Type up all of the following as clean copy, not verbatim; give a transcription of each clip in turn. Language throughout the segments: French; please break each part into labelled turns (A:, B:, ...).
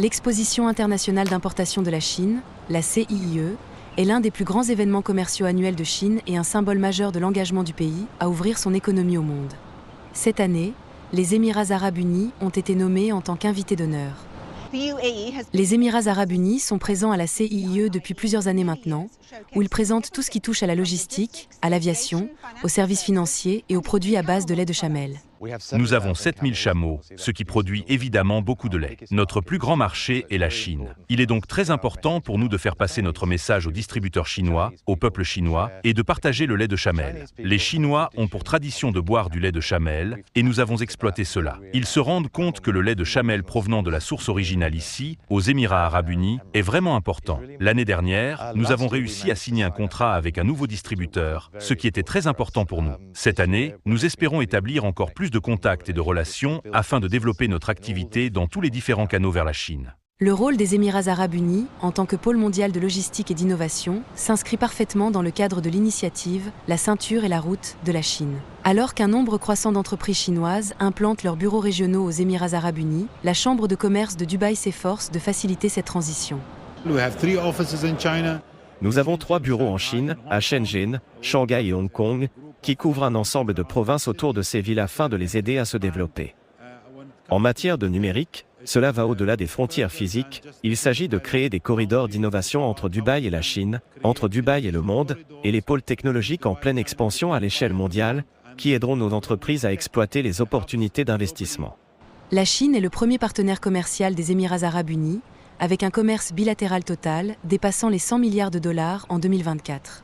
A: L'Exposition internationale d'importation de la Chine, la CIIE, est l'un des plus grands événements commerciaux annuels de Chine et un symbole majeur de l'engagement du pays à ouvrir son économie au monde. Cette année, les Émirats arabes unis ont été nommés en tant qu'invités d'honneur. Les Émirats arabes unis sont présents à la CIIE depuis plusieurs années maintenant, où ils présentent tout ce qui touche à la logistique, à l'aviation, aux services financiers et aux produits à base de lait de chamel.
B: Nous avons 7000 chameaux, ce qui produit évidemment beaucoup de lait. Notre plus grand marché est la Chine. Il est donc très important pour nous de faire passer notre message aux distributeurs chinois, au peuple chinois, et de partager le lait de chamel. Les Chinois ont pour tradition de boire du lait de chamel, et nous avons exploité cela. Ils se rendent compte que le lait de chamel provenant de la source originale ici, aux Émirats arabes unis, est vraiment important. L'année dernière, nous avons réussi à signer un contrat avec un nouveau distributeur, ce qui était très important pour nous. Cette année, nous espérons établir encore plus de contacts et de relations afin de développer notre activité dans tous les différents canaux vers la Chine.
A: Le rôle des Émirats arabes unis, en tant que pôle mondial de logistique et d'innovation, s'inscrit parfaitement dans le cadre de l'initiative « La ceinture et la route » de la Chine. Alors qu'un nombre croissant d'entreprises chinoises implantent leurs bureaux régionaux aux Émirats arabes unis, la Chambre de commerce de Dubaï s'efforce de faciliter cette transition.
C: Nous avons 3 bureaux en Chine, à Shenzhen, Shanghai et Hong Kong, qui couvrent un ensemble de provinces autour de ces villes afin de les aider à se développer. En matière de numérique, cela va au-delà des frontières physiques, il s'agit de créer des corridors d'innovation entre Dubaï et la Chine, entre Dubaï et le monde, et les pôles technologiques en pleine expansion à l'échelle mondiale, qui aideront nos entreprises à exploiter les opportunités d'investissement.
A: La Chine est le premier partenaire commercial des Émirats arabes unis, avec un commerce bilatéral total dépassant les 100 milliards de dollars en 2024.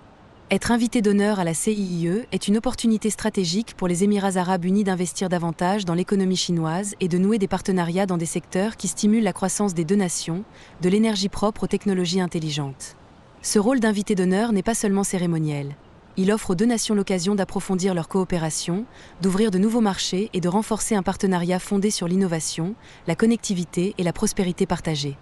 A: Être invité d'honneur à la CIIE est une opportunité stratégique pour les Émirats arabes unis d'investir davantage dans l'économie chinoise et de nouer des partenariats dans des secteurs qui stimulent la croissance des deux nations, de l'énergie propre aux technologies intelligentes. Ce rôle d'invité d'honneur n'est pas seulement cérémoniel. Il offre aux deux nations l'occasion d'approfondir leur coopération, d'ouvrir de nouveaux marchés et de renforcer un partenariat fondé sur l'innovation, la connectivité et la prospérité partagée.